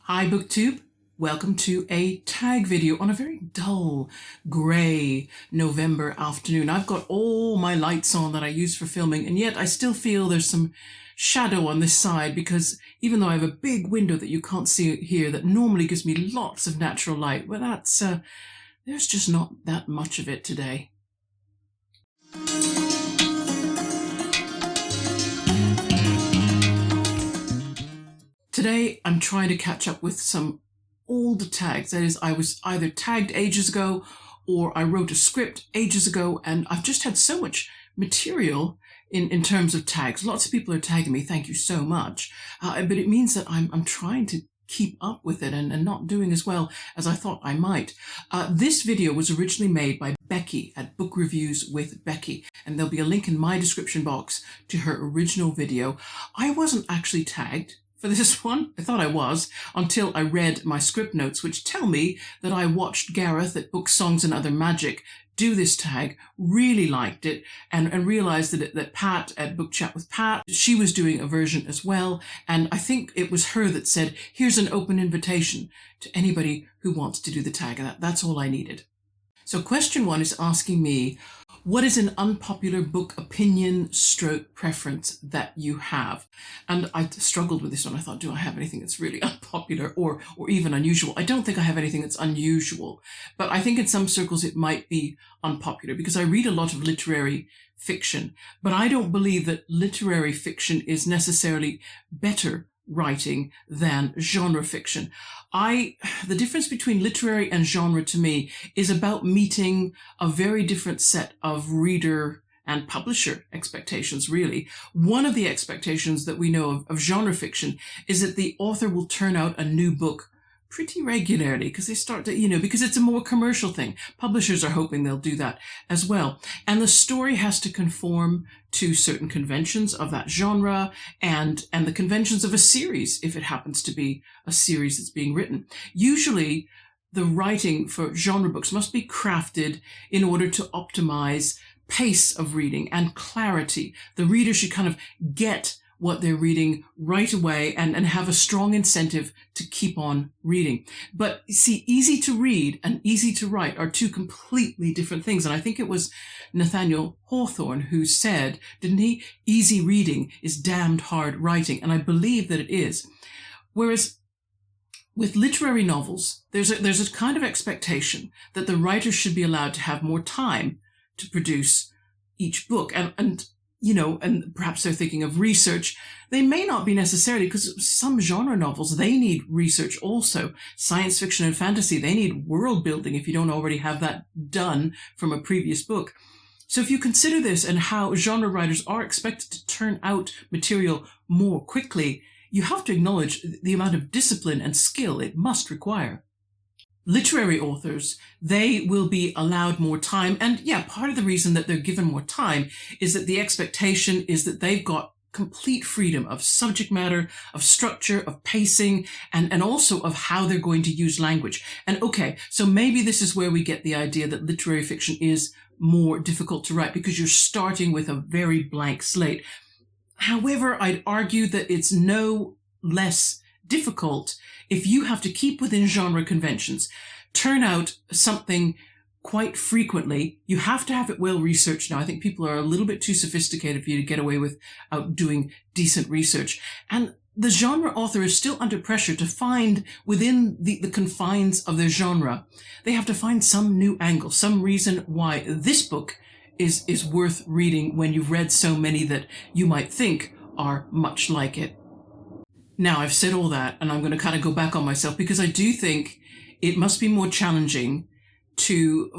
Hi BookTube, welcome to a tag video on a very dull, grey November afternoon. I've got all my lights on that I use for filming, and yet I still feel there's some shadow on this side because even though I have a big window that you can't see here that normally gives me lots of natural light, well there's just not that much of it today. Today, I'm trying to catch up with some old tags. That is, I was either tagged ages ago or I wrote a script ages ago, and I've just had so much material in terms of tags. Lots of people are tagging me, thank you so much. But it means that I'm trying to keep up with it and not doing as well as I thought I might. This video was originally made by Becky at Book Reviews with Becky, and there'll be a link in my description box to her original video. I wasn't actually tagged for this one. I thought I was, until I read my script notes, which tell me that I watched Gareth at Book Songs and Other Magic do this tag, really liked it, and realized that Pat at Book Chat with Pat, she was doing a version as well, and I think it was her that said, here's an open invitation to anybody who wants to do the tag, and that's all I needed. So question 1 is asking me, what is an unpopular book opinion / preference that you have? And I struggled with this one. I thought, do I have anything that's really unpopular or even unusual? I don't think I have anything that's unusual, but I think in some circles it might be unpopular because I read a lot of literary fiction, but I don't believe that literary fiction is necessarily better writing than genre fiction. The difference between literary and genre to me is about meeting a very different set of reader and publisher expectations, really. One of the expectations that we know of genre fiction is that the author will turn out a new book pretty regularly because they start to, because it's a more commercial thing. Publishers are hoping they'll do that as well. And the story has to conform to certain conventions of that genre and the conventions of a series, if it happens to be a series that's being written. Usually, the writing for genre books must be crafted in order to optimize pace of reading and clarity. The reader should kind of get what they're reading right away and have a strong incentive to keep on reading. But see, easy to read and easy to write are two completely different things. And I think it was Nathaniel Hawthorne who said, didn't he? Easy reading is damned hard writing. And I believe that it is. Whereas with literary novels, there's a kind of expectation that the writer should be allowed to have more time to produce each book. And perhaps they're thinking of research. They may not be necessarily, because some genre novels, they need research also. Science fiction and fantasy, they need world building if you don't already have that done from a previous book. So if you consider this and how genre writers are expected to turn out material more quickly, you have to acknowledge the amount of discipline and skill it must require. Literary authors, they will be allowed more time. And yeah, part of the reason that they're given more time is that the expectation is that they've got complete freedom of subject matter, of structure, of pacing, and also of how they're going to use language. And okay, so maybe this is where we get the idea that literary fiction is more difficult to write because you're starting with a very blank slate. However, I'd argue that it's no less difficult if you have to keep within genre conventions, turn out something quite frequently. You have to have it well researched now. I think people are a little bit too sophisticated for you to get away without doing decent research. And the genre author is still under pressure to find within the confines of their genre. They have to find some new angle, some reason why this book is worth reading when you've read so many that you might think are much like it. Now, I've said all that, and I'm going to kind of go back on myself because I do think it must be more challenging to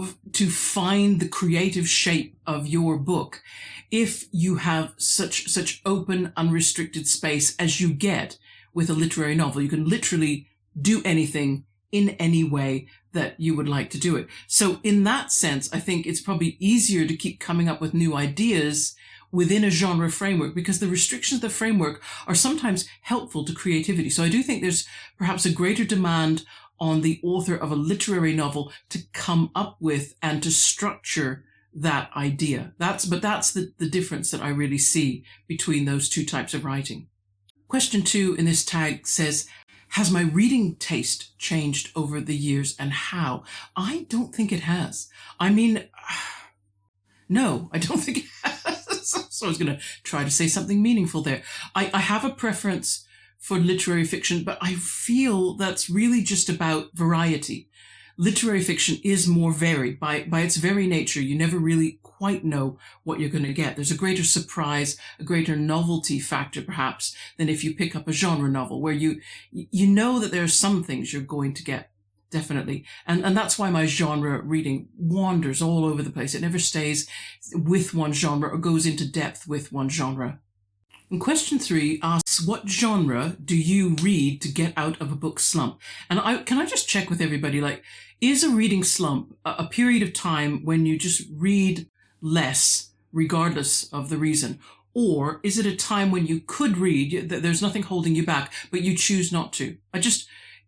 find the creative shape of your book if you have such open, unrestricted space as you get with a literary novel. You can literally do anything in any way that you would like to do it. So in that sense, I think it's probably easier to keep coming up with new ideas within a genre framework because the restrictions of the framework are sometimes helpful to creativity. So I do think there's perhaps a greater demand on the author of a literary novel to come up with and to structure that idea. That's the difference that I really see between those two types of writing. Question 2 in this tag says, Has my reading taste changed over the years, and how? I don't think it has. I mean, no, I don't think it has. So I was going to try to say something meaningful there. I have a preference for literary fiction, but I feel that's really just about variety. Literary fiction is more varied. By its very nature, you never really quite know what you're going to get. There's a greater surprise, a greater novelty factor, perhaps, than if you pick up a genre novel, where you know that there are some things you're going to get, definitely. And that's why my genre reading wanders all over the place. It never stays with one genre or goes into depth with one genre. And question 3 asks, what genre do you read to get out of a book slump? And can I just check with everybody, like, is a reading slump a period of time when you just read less, regardless of the reason? Or is it a time when you could read, there's nothing holding you back, but you choose not to?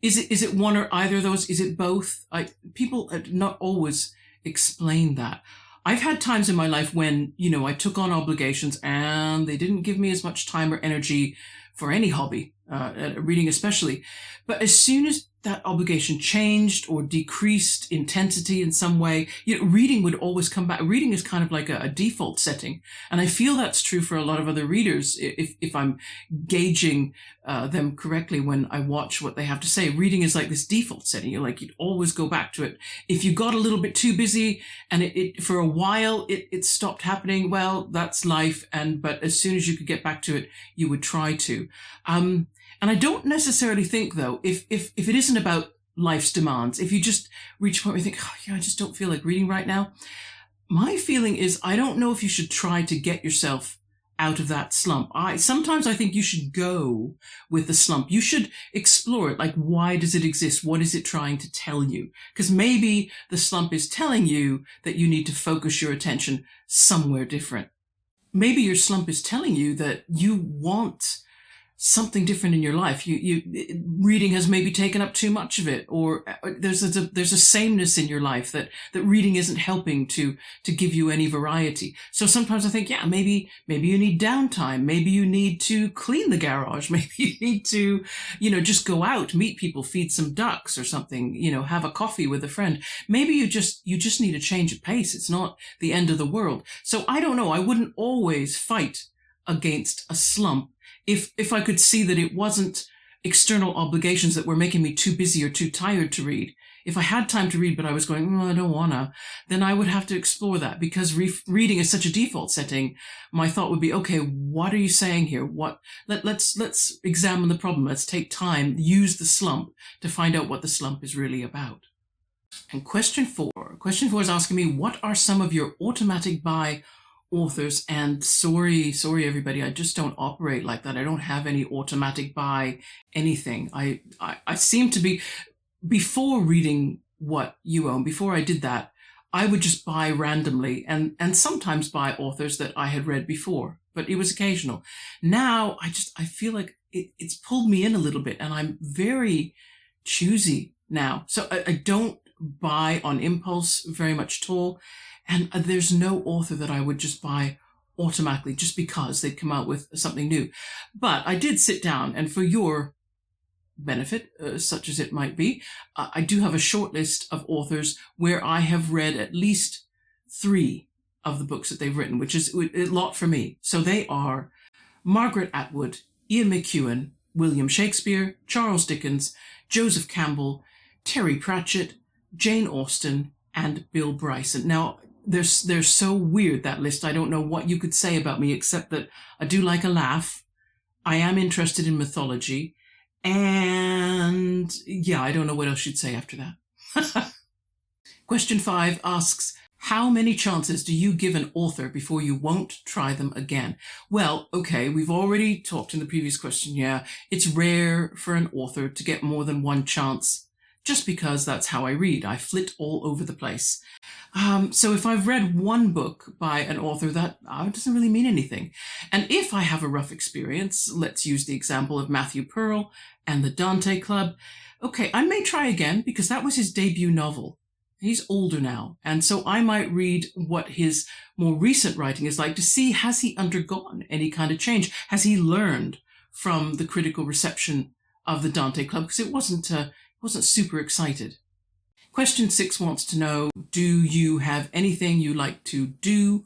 Is it one or either of those? Is it both? People not always explain that. I've had times in my life when, I took on obligations and they didn't give me as much time or energy for any hobby, reading especially. But as soon as that obligation changed or decreased intensity in some way, reading would always come back. Reading is kind of like a default setting. And I feel that's true for a lot of other readers. If I'm gauging them correctly when I watch what they have to say, reading is like this default setting. You'd always go back to it. If you got a little bit too busy and it for a while, it stopped happening, well, that's life. But as soon as you could get back to it, you would try to. And I don't necessarily think, though, if it isn't about life's demands, if you just reach a point where you think, oh, yeah, I just don't feel like reading right now, my feeling is I don't know if you should try to get yourself out of that slump. Sometimes I think you should go with the slump. You should explore it. Like, why does it exist? What is it trying to tell you? Because maybe the slump is telling you that you need to focus your attention somewhere different. Maybe your slump is telling you that you want something different in your life. Reading has maybe taken up too much of it, or there's a sameness in your life that reading isn't helping to give you any variety. So sometimes I think, yeah, maybe you need downtime. Maybe you need to clean the garage. Maybe you need to, just go out, meet people, feed some ducks or something, have a coffee with a friend. Maybe you just need a change of pace. It's not the end of the world. So I don't know. I wouldn't always fight against a slump if I could see that it wasn't external obligations that were making me too busy or too tired to read. If I had time to read, but I was going, I don't wanna, then I would have to explore that, because reading is such a default setting. My thought would be, okay, what are you saying here? Let's examine the problem. Let's take time, use the slump to find out what the slump is really about. And question 4 is asking me, what are some of your automatic buy authors? And sorry everybody, I just don't operate like that. I don't have any automatic buy anything. I seem to be, before reading what you own, before I did that, I would just buy randomly and sometimes buy authors that I had read before, but it was occasional. Now I feel like it's pulled me in a little bit, and I'm very choosy now. So I don't buy on impulse very much at all. And there's no author that I would just buy automatically just because they'd come out with something new. But I did sit down, and for your benefit, such as it might be, I do have a short list of authors where I have read at least 3 of the books that they've written, which is a lot for me. So they are Margaret Atwood, Ian McEwan, William Shakespeare, Charles Dickens, Joseph Campbell, Terry Pratchett, Jane Austen, and Bill Bryson. Now, they're so weird, that list. I don't know what you could say about me, except that I do like a laugh. I am interested in mythology. And yeah, I don't know what else you'd say after that. Question 5 asks, how many chances do you give an author before you won't try them again? Well, okay, we've already talked in the previous question. Yeah, it's rare for an author to get more than one chance, just because that's how I read. I flit all over the place. So if I've read one book by an author, that doesn't really mean anything. And if I have a rough experience, let's use the example of Matthew Pearl and the Dante Club. Okay, I may try again, because that was his debut novel. He's older now, and so I might read what his more recent writing is like to see, has he undergone any kind of change? Has he learned from the critical reception of the Dante Club because it wasn't super excited. Question 6 wants to know, do you have anything you like to do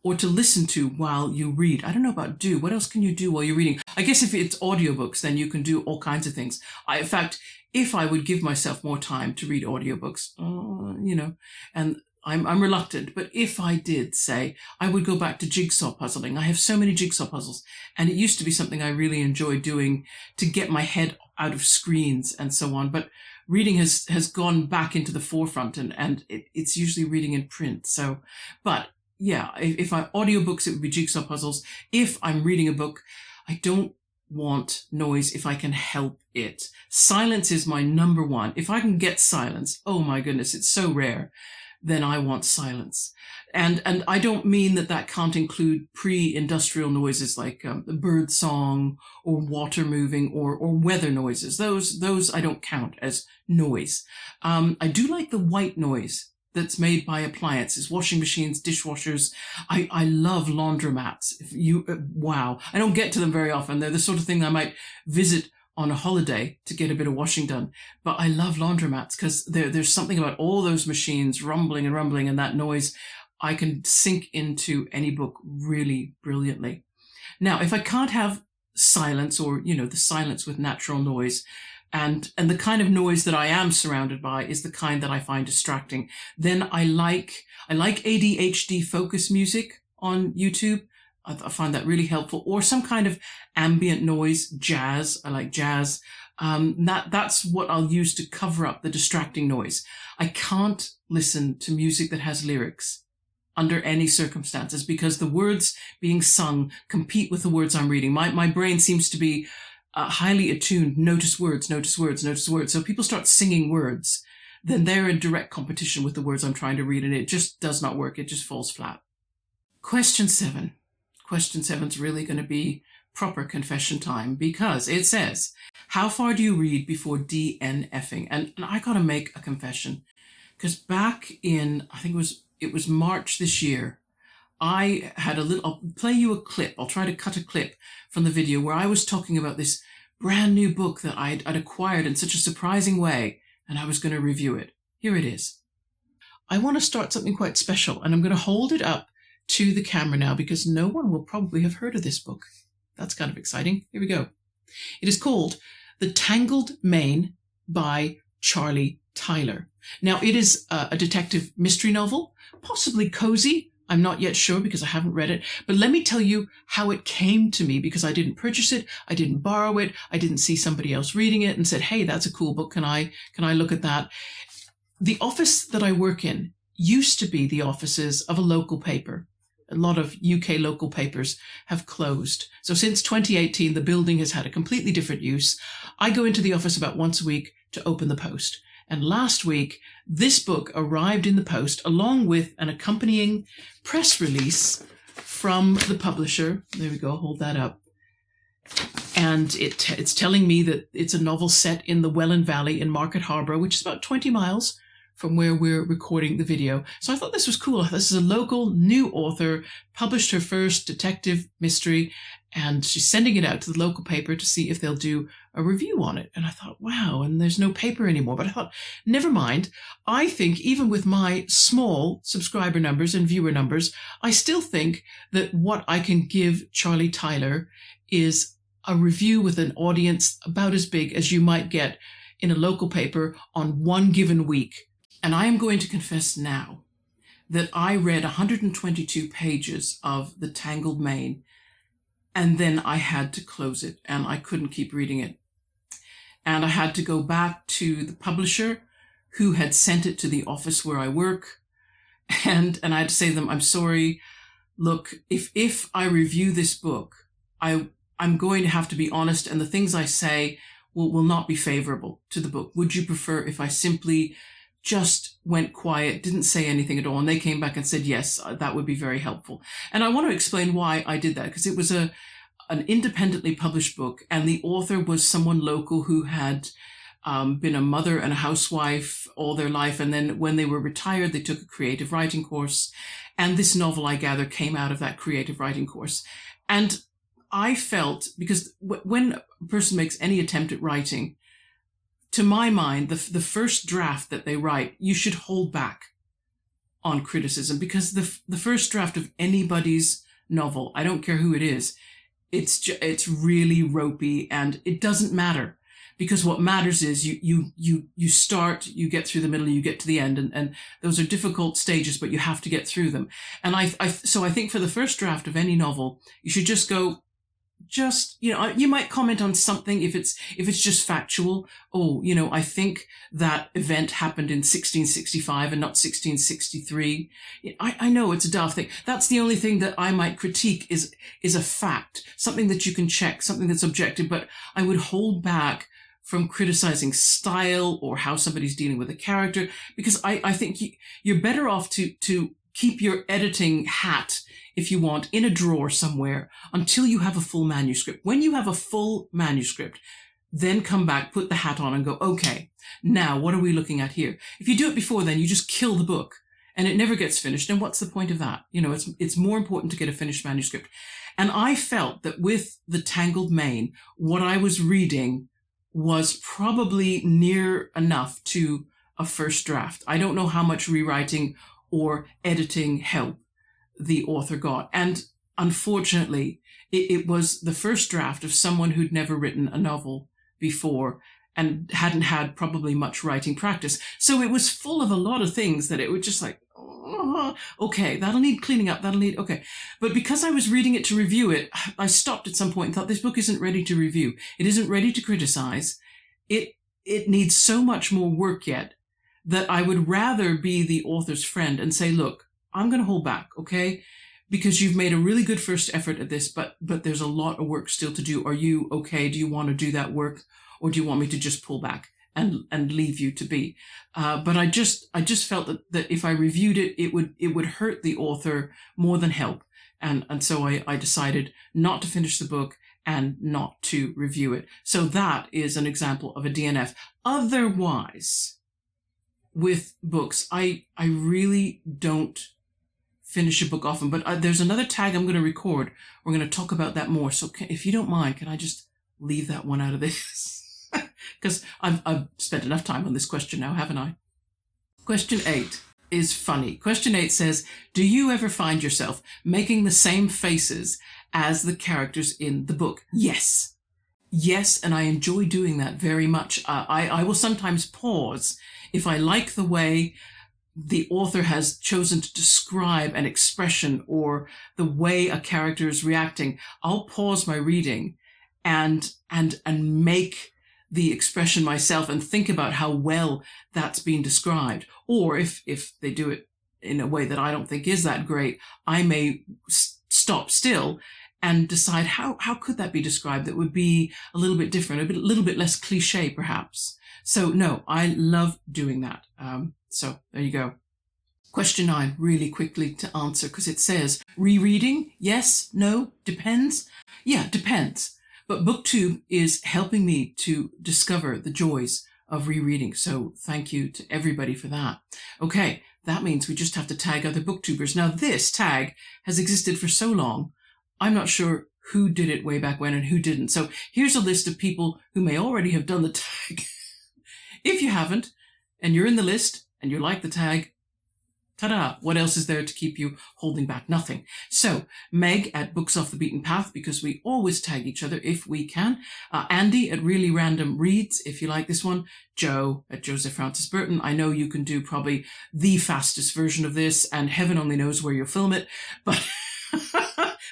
or to listen to while you read? I don't know about do. What else can you do while you're reading? I guess if it's audiobooks, then you can do all kinds of things. In fact, if I would give myself more time to read audiobooks, and I'm reluctant, but if I did, say, I would go back to jigsaw puzzling. I have so many jigsaw puzzles, and it used to be something I really enjoyed doing to get my head out of screens and so on. But reading has gone back into the forefront, and it's usually reading in print. So, but yeah, if I audiobooks, it would be jigsaw puzzles. If I'm reading a book, I don't want noise if I can help it. Silence is my number one. If I can get silence, oh my goodness, it's so rare, then I want silence. And I don't mean that can't include pre-industrial noises like bird song or water moving or weather noises. Those I don't count as noise. I do like the white noise that's made by appliances, washing machines, dishwashers. I love laundromats. Wow. I don't get to them very often. They're the sort of thing I might visit on a holiday to get a bit of washing done. But I love laundromats because there's something about all those machines rumbling and that noise. I can sink into any book really brilliantly. Now, if I can't have silence or, the silence with natural noise, and the kind of noise that I am surrounded by is the kind that I find distracting, then I like ADHD focus music on YouTube. I find that really helpful, or some kind of ambient noise, jazz. I like jazz. That's what I'll use to cover up the distracting noise. I can't listen to music that has lyrics under any circumstances because the words being sung compete with the words I'm reading. My brain seems to be highly attuned. Notice words, notice words, notice words. So if people start singing words, then they're in direct competition with the words I'm trying to read, and it just does not work. It just falls flat. Question 7. Question 7 is really going to be proper confession time because it says, how far do you read before DNF'ing? And I got to make a confession because back in, I think it was March this year, I had I'll play you a clip. I'll try to cut a clip from the video where I was talking about this brand new book that I'd acquired in such a surprising way, and I was going to review it. Here it is. I want to start something quite special, and I'm going to hold it up to the camera now because no one will probably have heard of this book. That's kind of exciting. Here we go. It is called The Tangled Mane by Charlie Tyler. Now, it is a detective mystery novel, possibly cozy. I'm not yet sure because I haven't read it, but let me tell you how it came to me because I didn't purchase it. I didn't borrow it. I didn't see somebody else reading it and said, hey, that's a cool book. Can I look at that? The office that I work in used to be the offices of a local paper. A lot of UK local papers have closed. So since 2018, the building has had a completely different use. I go into the office about once a week to open the post. And last week, this book arrived in the post along with an accompanying press release from the publisher. There we go, hold that up. And it's telling me that it's a novel set in the Welland Valley in Market Harborough, which is about 20 miles from where we're recording the video. So I thought this was cool. This is a local new author, published her first detective mystery, and she's sending it out to the local paper to see if they'll do a review on it. And I thought, wow, and there's no paper anymore. But I thought, never mind. I think even with my small subscriber numbers and viewer numbers, I still think that what I can give Charlie Tyler is a review with an audience about as big as you might get in a local paper on one given week. And I am going to confess now that I read 122 pages of The Tangled Mane, and then I had to close it, and I couldn't keep reading it. And I had to go back to the publisher who had sent it to the office where I work, and I had to say to them, I'm sorry, look, if I review this book, I'm going to have to be honest, and the things I say will not be favorable to the book. Would you prefer if I simply just went quiet, didn't say anything at all? And they came back and said, yes, that would be very helpful. And I want to explain why I did that, because it was an independently published book, and the author was someone local who had been a mother and a housewife all their life. And then when they were retired, they took a creative writing course. And this novel, I gather, came out of that creative writing course. And I felt, because when a person makes any attempt at writing, to my mind, the first draft that they write, you should hold back on criticism, because the first draft of anybody's novel, I don't care who it is, it's really ropey, and it doesn't matter, because what matters is you start, you get through the middle, you get to the end, and those are difficult stages, but you have to get through them. And so I think for the first draft of any novel, you should just go, you might comment on something if it's just factual. Oh, I think that event happened in 1665 and not 1663. I know it's a daft thing. That's the only thing that I might critique is a fact, something that you can check, something that's objective, but I would hold back from criticizing style or how somebody's dealing with a character, because I think you're better off to keep your editing hat, if you want, in a drawer somewhere until you have a full manuscript. When you have a full manuscript, then come back, put the hat on and go, okay, now what are we looking at here? If you do it before then, you just kill the book and it never gets finished. And what's the point of that? It's more important to get a finished manuscript. And I felt that with The Tangled Mane, what I was reading was probably near enough to a first draft. I don't know how much rewriting or editing help the author got. And unfortunately, it was the first draft of someone who'd never written a novel before and hadn't had probably much writing practice. So it was full of a lot of things that it was just like, oh, okay, that'll need cleaning up, okay. But because I was reading it to review it, I stopped at some point and thought, this book isn't ready to review. It isn't ready to criticize. It needs so much more work yet that I would rather be the author's friend and say, look, I'm going to hold back, okay? Because you've made a really good first effort at this, but there's a lot of work still to do. Are you okay? Do you want to do that work? Or do you want me to just pull back and leave you to be? But I just felt that if I reviewed it, it would hurt the author more than help. And so I decided not to finish the book and not to review it. So that is an example of a DNF. Otherwise, with books, I really don't finish a book often, but there's another tag I'm going to record. We're going to talk about that more. So if you don't mind, can I just leave that one out of this? Because I've spent enough time on this question now, haven't I? Question 8 is funny. Question 8 says, do you ever find yourself making the same faces as the characters in the book? Yes. Yes, and I enjoy doing that very much. I will sometimes pause if I like the way the author has chosen to describe an expression or the way a character is reacting. I'll pause my reading and make the expression myself and think about how well that's been described. Or if they do it in a way that I don't think is that great, I may stop still and decide how could that be described that would be a little bit different, a little bit less cliche perhaps. So no, I love doing that. So there you go. Question 9, really quickly to answer, because it says, rereading? Yes, no, depends. Yeah, depends. But BookTube is helping me to discover the joys of rereading. So thank you to everybody for that. Okay, that means we just have to tag other BookTubers. Now this tag has existed for so long, I'm not sure who did it way back when and who didn't. So here's a list of people who may already have done the tag. If you haven't, and you're in the list, and you like the tag, ta-da, what else is there to keep you holding back? Nothing. So Meg at Books Off the Beaten Path, because we always tag each other if we can. Andy at Really Random Reads, if you like this one. Joe at Joseph Francis Burton. I know you can do probably the fastest version of this, and heaven only knows where you'll film it, but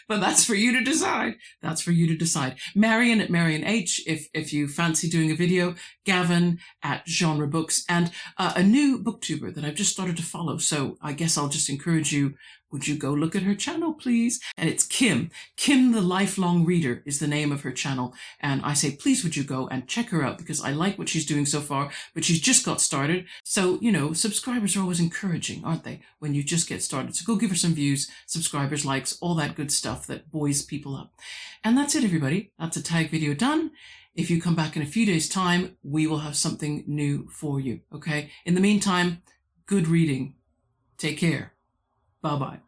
but that's for you to decide. That's for you to decide. Marion at Marion H, if you fancy doing a video. Gavin at Genre Books, and a new booktuber that I've just started to follow. So I guess I'll just encourage you, would you go look at her channel, please? And it's Kim. Kim the Lifelong Reader is the name of her channel. And I say, please, would you go and check her out, because I like what she's doing so far, but she's just got started. So, subscribers are always encouraging, aren't they, when you just get started? So go give her some views, subscribers, likes, all that good stuff that buoys people up. And that's it, everybody. That's a tag video done. If you come back in a few days' time, we will have something new for you, okay? In the meantime, good reading. Take care. Bye-bye.